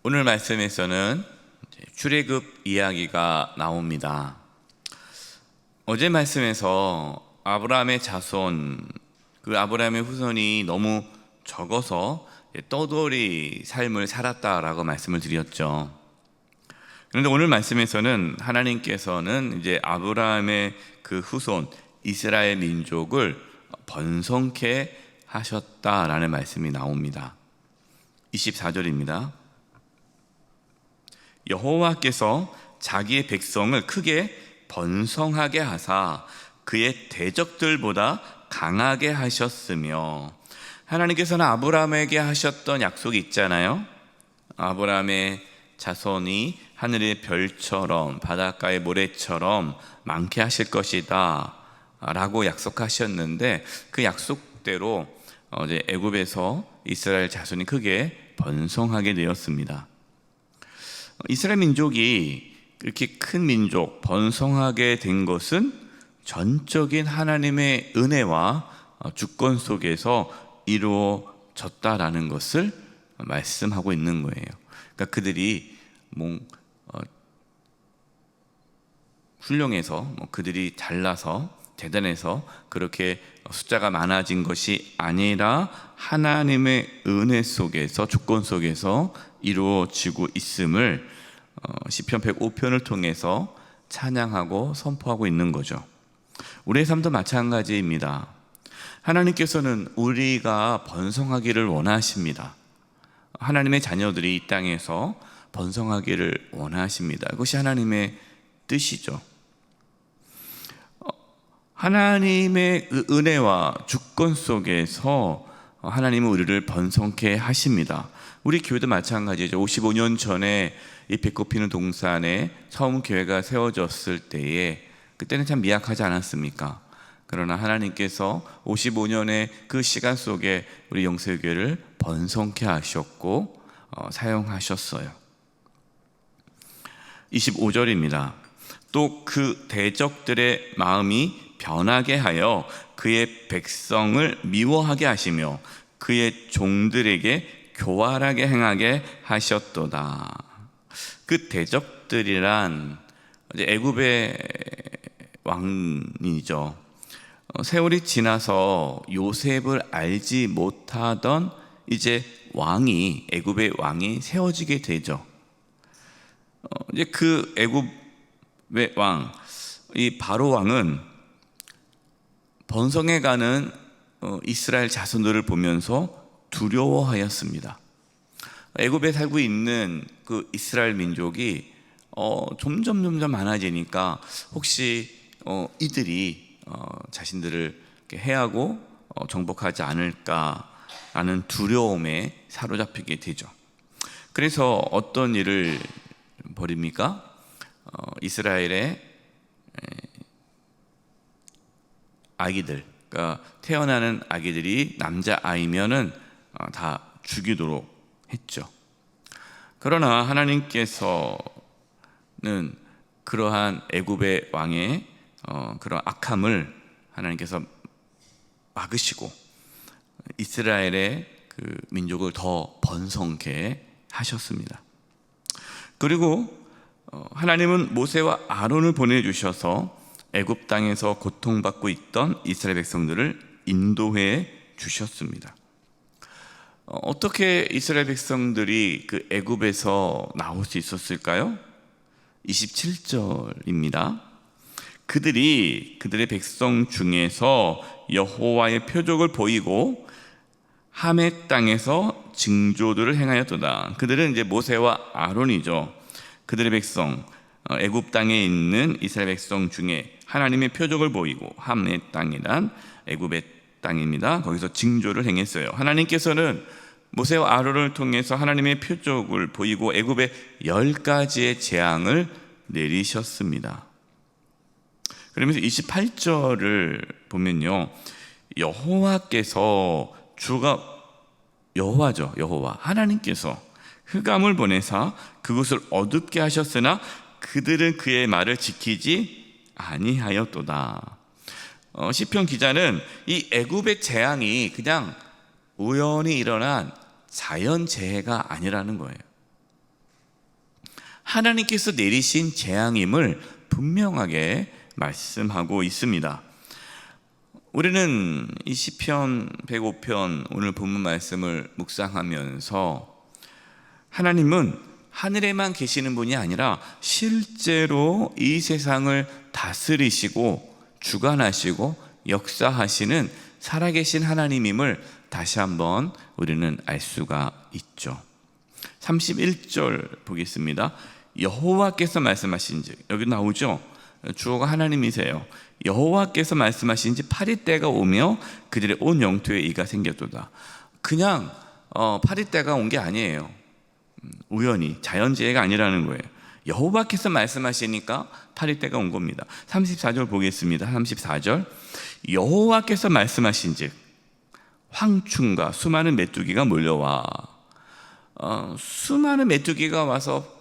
오늘 말씀에서는 출애굽 이야기가 나옵니다. 어제 말씀에서 아브라함의 자손, 그 아브라함의 후손이 너무 적어서 떠돌이 삶을 살았다라고 말씀을 드렸죠. 그런데 오늘 말씀에서는 하나님께서는 이제 아브라함의 그 후손 이스라엘 민족을 번성케 하셨다라는 말씀이 나옵니다. 24절입니다. 여호와께서 자기의 백성을 크게 번성하게 하사 그의 대적들보다 강하게 하셨으며, 하나님께서는 아브라함에게 하셨던 약속이 있잖아요. 아브라함의 자손이 하늘의 별처럼 바닷가의 모래처럼 많게 하실 것이다 라고 약속하셨는데, 그 약속대로 이제 애굽에서 이스라엘 자손이 크게 번성하게 되었습니다. 이스라엘 민족이 그렇게 큰 민족, 번성하게 된 것은 전적인 하나님의 은혜와 주권 속에서 이루어졌다라는 것을 말씀하고 있는 거예요. 그러니까 그들이 훌륭해서, 그들이 잘나서 대단해서 그렇게 숫자가 많아진 것이 아니라 하나님의 은혜 속에서, 주권 속에서 이루어지고 있음을 시편 105편을 통해서 찬양하고 선포하고 있는 거죠. 우리의 삶도 마찬가지입니다. 하나님께서는 우리가 번성하기를 원하십니다. 하나님의 자녀들이 이 땅에서 번성하기를 원하십니다. 그것이 하나님의 뜻이죠. 하나님의 은혜와 주권 속에서 하나님은 우리를 번성케 하십니다. 우리 교회도 마찬가지죠. 55년 전에 이 배꼽 피는 동산에 처음 교회가 세워졌을 때에, 그때는 참 미약하지 않았습니까? 그러나 하나님께서 55년의 그 시간 속에 우리 영세교회를 번성케 하셨고 사용하셨어요. 25절입니다. 또 그 대적들의 마음이 변하게 하여 그의 백성을 미워하게 하시며 그의 종들에게 교활하게 행하게 하셨도다. 그 대적들이란 이제 애굽의 왕이죠. 세월이 지나서 요셉을 알지 못하던 이제 왕이, 애굽의 왕이 세워지게 되죠. 이제 그 애굽의 왕, 이 바로 왕은 번성해가는 이스라엘 자손들을 보면서 두려워하였습니다. 애굽에 살고 있는 그 이스라엘 민족이 점점 많아지니까 혹시 이들이 자신들을 해하고 정복하지 않을까라는 두려움에 사로잡히게 되죠. 그래서 어떤 일을 벌입니까? 이스라엘의 아기들, 그러니까 태어나는 아기들이 남자아이면은 다 죽이도록 했죠. 그러나 하나님께서는 그러한 애굽의 왕의 그런 악함을 하나님께서 막으시고 이스라엘의 그 민족을 더 번성케 하셨습니다. 그리고 하나님은 모세와 아론을 보내주셔서 애굽 땅에서 고통받고 있던 이스라엘 백성들을 인도해 주셨습니다. 어떻게 이스라엘 백성들이 그 애굽에서 나올 수 있었을까요? 27절입니다. 그들의 백성 중에서 여호와의 표적을 보이고 함의 땅에서 징조들을 행하였도다. 그들은 이제 모세와 아론이죠. 그들의 백성, 애굽 땅에 있는 이스라엘 백성 중에 하나님의 표적을 보이고, 함의 땅이란 애굽의 땅입니다. 거기서 징조를 행했어요. 하나님께서는 모세와 아론을 통해서 하나님의 표적을 보이고 애굽에 10가지의 재앙을 내리셨습니다. 그러면서 28절을 보면요, 여호와께서, 주가 여호와죠, 여호와 하나님께서 흑암을 보내사 그것을 어둡게 하셨으나 그들은 그의 말을 지키지 아니하였도다. 시편 기자는 이 애굽의 재앙이 그냥 우연히 일어난 자연재해가 아니라는 거예요. 하나님께서 내리신 재앙임을 분명하게 말씀하고 있습니다. 우리는 이 시편 105편 오늘 본문 말씀을 묵상하면서 하나님은 하늘에만 계시는 분이 아니라 실제로 이 세상을 다스리시고 주관하시고 역사하시는 살아계신 하나님임을 다시 한번 우리는 알 수가 있죠. 31절 보겠습니다. 여호와께서 말씀하신즉, 여기 나오죠. 주어가 하나님이세요. 여호와께서 말씀하신지 파리때가 오며 그들의 온 영토에 이가 생겼도다. 그냥 파리때가 온 게 아니에요. 우연히 자연재해가 아니라는 거예요. 여호와께서 말씀하시니까 파리때가 온 겁니다. 34절 보겠습니다. 34절 여호와께서 말씀하신즉 황충과 수많은 메뚜기가 몰려와. 수많은 메뚜기가 와서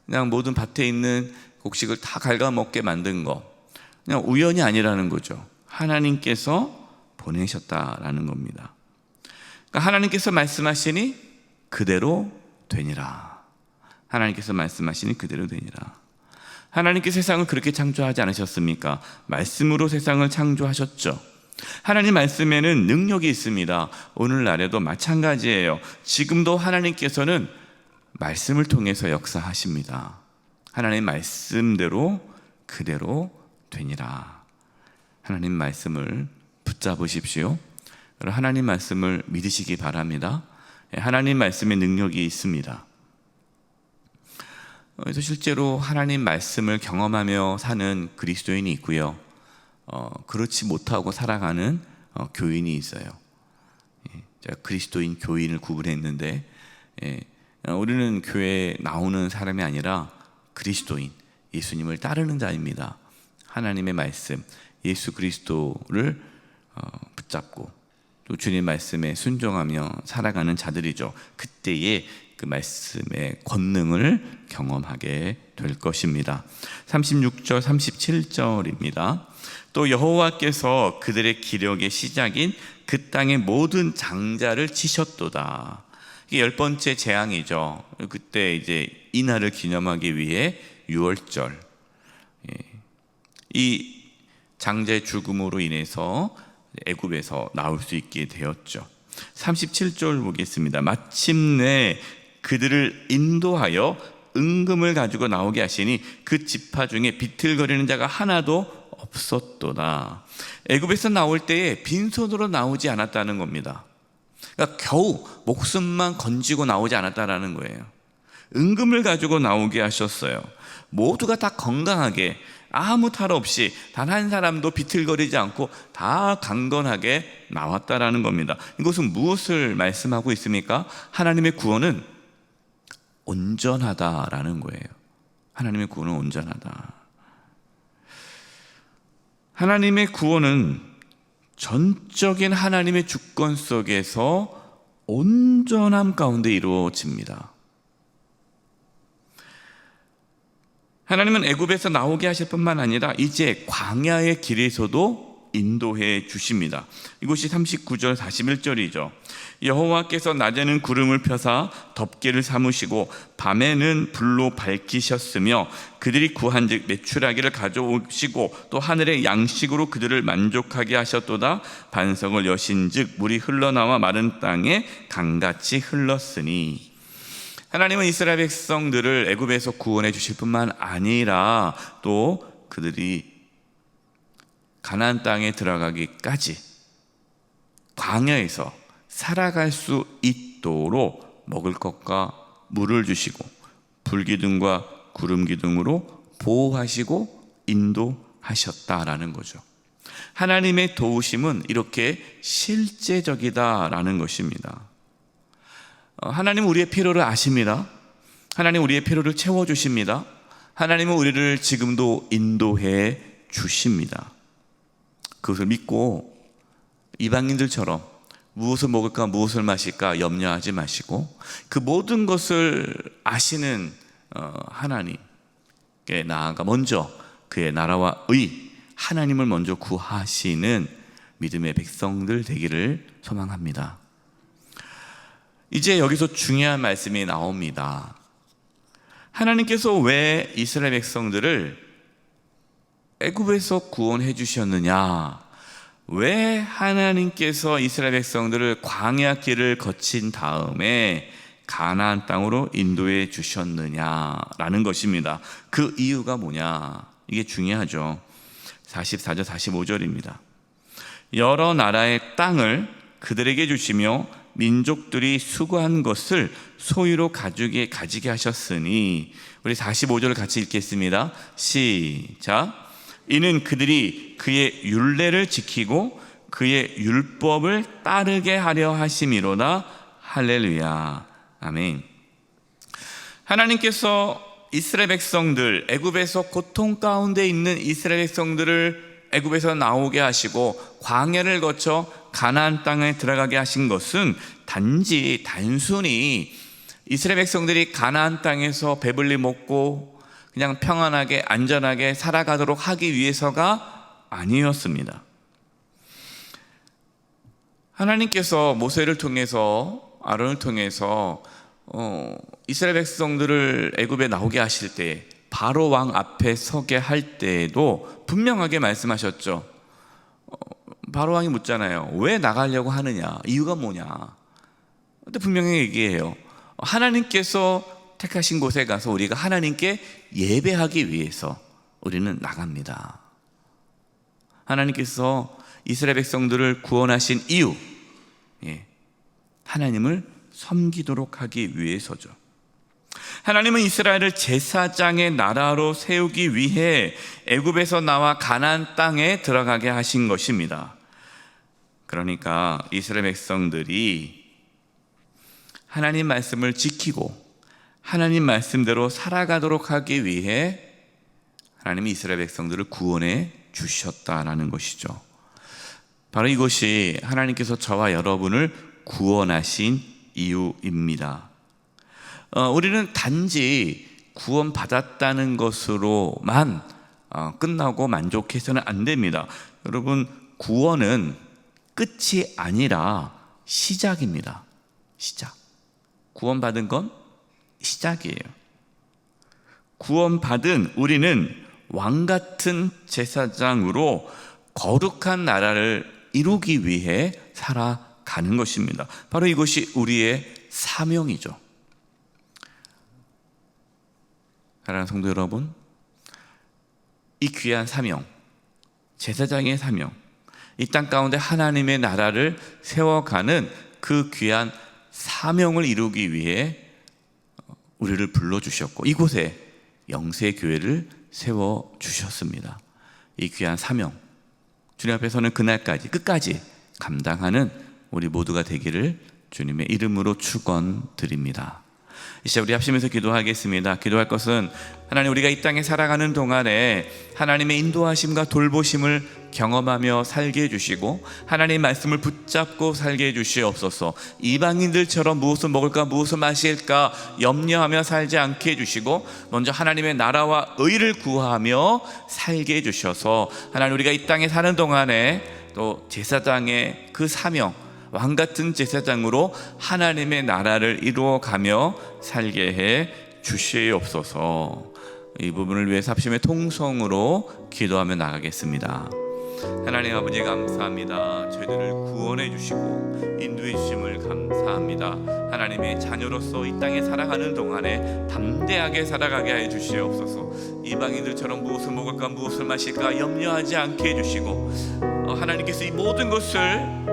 그냥 모든 밭에 있는 곡식을 다 갉아먹게 만든 거, 그냥 우연이 아니라는 거죠. 하나님께서 보내셨다라는 겁니다. 그러니까 하나님께서 말씀하시니 그대로 되니라. 하나님께서 말씀하시니 그대로 되니라. 하나님께 세상을 그렇게 창조하지 않으셨습니까? 말씀으로 세상을 창조하셨죠. 하나님 말씀에는 능력이 있습니다. 오늘날에도 마찬가지예요. 지금도 하나님께서는 말씀을 통해서 역사하십니다. 하나님 말씀대로 그대로 되니라. 하나님 말씀을 붙잡으십시오. 하나님 말씀을 믿으시기 바랍니다. 하나님 말씀에 능력이 있습니다. 그래서 실제로 하나님 말씀을 경험하며 사는 그리스도인이 있고요. 그렇지 못하고 살아가는 교인이 있어요. 제가 그리스도인, 교인을 구분했는데, 우리는 교회에 나오는 사람이 아니라 그리스도인, 예수님을 따르는 자입니다. 하나님의 말씀, 예수 그리스도를 붙잡고 또 주님 말씀에 순종하며 살아가는 자들이죠. 그때에 그 말씀의 권능을 경험하게 될 것입니다. 36절, 37절입니다. 또 여호와께서 그들의 기력의 시작인 그 땅의 모든 장자를 치셨도다. 이게 10번째 재앙이죠. 그때 이제 이날을 기념하기 위해 6월절, 이 장자의 죽음으로 인해서 애굽에서 나올 수 있게 되었죠. 37절 보겠습니다. 마침내 그들을 인도하여 은금을 가지고 나오게 하시니 그 지파 중에 비틀거리는 자가 하나도 없었도다. 애굽에서 나올 때에 빈손으로 나오지 않았다는 겁니다. 그러니까 겨우 목숨만 건지고 나오지 않았다라는 거예요. 은금을 가지고 나오게 하셨어요. 모두가 다 건강하게, 아무 탈 없이 단 한 사람도 비틀거리지 않고 다 강건하게 나왔다라는 겁니다. 이것은 무엇을 말씀하고 있습니까? 하나님의 구원은 온전하다라는 거예요. 하나님의 구원은 온전하다. 하나님의 구원은 전적인 하나님의 주권 속에서 온전함 가운데 이루어집니다. 하나님은 애굽에서 나오게 하실 뿐만 아니라 이제 광야의 길에서도 인도해 주십니다. 이것이 39절 41절이죠. 여호와께서 낮에는 구름을 펴사 덮개를 삼으시고 밤에는 불로 밝히셨으며 그들이 구한즉 메추라기를 가져오시고 또 하늘의 양식으로 그들을 만족하게 하셨도다. 반석을 여신즉 물이 흘러나와 마른 땅에 강같이 흘렀으니. 하나님은 이스라엘 백성들을 애굽에서 구원해 주실 뿐만 아니라 또 그들이 가나안 땅에 들어가기까지 광야에서 살아갈 수 있도록 먹을 것과 물을 주시고 불기둥과 구름기둥으로 보호하시고 인도하셨다라는 거죠. 하나님의 도우심은 이렇게 실제적이다라는 것입니다. 하나님은 우리의 필요를 아십니다. 하나님은 우리의 필요를 채워주십니다. 하나님은 우리를 지금도 인도해 주십니다. 그것을 믿고 이방인들처럼 무엇을 먹을까 무엇을 마실까 염려하지 마시고 그 모든 것을 아시는 하나님께 나아가 먼저 그의 나라와 의, 하나님을 먼저 구하시는 믿음의 백성들 되기를 소망합니다. 이제 여기서 중요한 말씀이 나옵니다. 하나님께서 왜 이스라엘 백성들을 애굽에서 구원해 주셨느냐? 왜 하나님께서 이스라엘 백성들을 광야 길을 거친 다음에 가나안 땅으로 인도해 주셨느냐라는 것입니다. 그 이유가 뭐냐? 이게 중요하죠. 44절 45절입니다. 여러 나라의 땅을 그들에게 주시며 민족들이 수고한 것을 소유로 가지게 하셨으니, 우리 45절을 같이 읽겠습니다. 시작. 이는 그들이 그의 율례를 지키고 그의 율법을 따르게 하려 하심이로다. 할렐루야. 아멘. 하나님께서 이스라엘 백성들, 애굽에서 고통 가운데 있는 이스라엘 백성들을 애굽에서 나오게 하시고 광야를 거쳐 가나안 땅에 들어가게 하신 것은 단순히 이스라엘 백성들이 가나안 땅에서 배불리 먹고 그냥 평안하게 안전하게 살아가도록 하기 위해서가 아니었습니다. 하나님께서 모세를 통해서, 아론을 통해서 이스라엘 백성들을 애굽에 나오게 하실 때, 바로 왕 앞에 서게 할 때에도 분명하게 말씀하셨죠. 바로 왕이 묻잖아요. 왜 나가려고 하느냐? 이유가 뭐냐? 근데 분명히 얘기해요. 하나님께서 택하신 곳에 가서 우리가 하나님께 예배하기 위해서 우리는 나갑니다. 하나님께서 이스라엘 백성들을 구원하신 이유, 하나님을 섬기도록 하기 위해서죠. 하나님은 이스라엘을 제사장의 나라로 세우기 위해 애굽에서 나와 가나안 땅에 들어가게 하신 것입니다. 그러니까 이스라엘 백성들이 하나님 말씀을 지키고 하나님 말씀대로 살아가도록 하기 위해 하나님이 이스라엘 백성들을 구원해 주셨다라는 것이죠. 바로 이것이 하나님께서 저와 여러분을 구원하신 이유입니다. 우리는 단지 구원받았다는 것으로만 끝나고 만족해서는 안 됩니다. 여러분, 구원은 끝이 아니라 시작입니다. 시작. 구원받은 건 시작이에요. 구원받은 우리는 왕같은 제사장으로 거룩한 나라를 이루기 위해 살아가는 것입니다. 바로 이것이 우리의 사명이죠. 사랑하는 성도 여러분, 이 귀한 사명, 제사장의 사명, 이 땅 가운데 하나님의 나라를 세워가는 그 귀한 사명을 이루기 위해 우리를 불러주셨고 이곳에 영세교회를 세워주셨습니다. 이 귀한 사명, 주님 앞에서는 그날까지 끝까지 감당하는 우리 모두가 되기를 주님의 이름으로 축원드립니다. 이제 우리 합심해서 기도하겠습니다. 기도할 것은 하나님, 우리가 이 땅에 살아가는 동안에 하나님의 인도하심과 돌보심을 경험하며 살게 해주시고 하나님 말씀을 붙잡고 살게 해주시옵소서. 이방인들처럼 무엇을 먹을까 무엇을 마실까 염려하며 살지 않게 해주시고 먼저 하나님의 나라와 의를 구하며 살게 해주셔서 하나님, 우리가 이 땅에 사는 동안에 또 제사장의 그 사명, 왕같은 제사장으로 하나님의 나라를 이루어가며 살게 해 주시옵소서. 이 부분을 위해서 합심의 통성으로 기도하며 나가겠습니다. 하나님 아버지, 감사합니다. 저희들을 구원해 주시고 인도해 주심을 감사합니다. 하나님의 자녀로서 이 땅에 살아가는 동안에 담대하게 살아가게 해 주시옵소서. 이방인들처럼 무엇을 먹을까 무엇을 마실까 염려하지 않게 해 주시고 하나님께서 이 모든 것을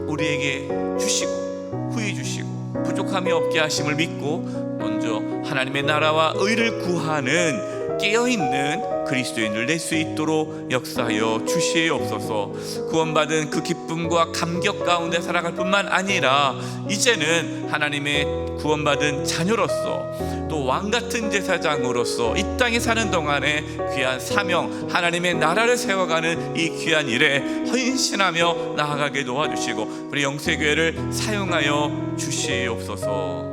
우리에게 주시고 후히 주시고 부족함이 없게 하심을 믿고 먼저 하나님의 나라와 의를 구하는 깨어있는 그리스도인을 낼 수 있도록 역사하여 주시옵소서. 구원받은 그 기쁨과 감격 가운데 살아갈 뿐만 아니라 이제는 하나님의 구원받은 자녀로서 또 왕같은 제사장으로서 이 땅에 사는 동안에 귀한 사명, 하나님의 나라를 세워가는 이 귀한 일에 헌신하며 나아가게 도와주시고 우리 영세교회를 사용하여 주시옵소서.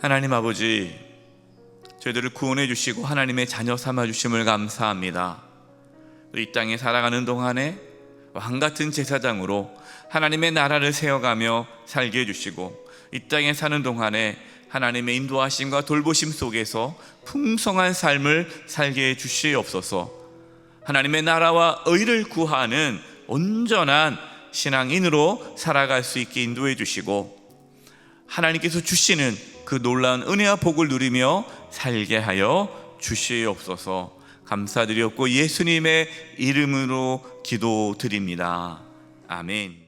하나님 아버지, 저희들을 구원해 주시고 하나님의 자녀 삼아 주심을 감사합니다. 이 땅에 살아가는 동안에 왕같은 제사장으로 하나님의 나라를 세워가며 살게 해주시고 이 땅에 사는 동안에 하나님의 인도하심과 돌보심 속에서 풍성한 삶을 살게 해 주시옵소서. 하나님의 나라와 의를 구하는 온전한 신앙인으로 살아갈 수 있게 인도해 주시고, 하나님께서 주시는 그 놀라운 은혜와 복을 누리며 살게 하여 주시옵소서. 감사드렸고 예수님의 이름으로 기도드립니다. 아멘.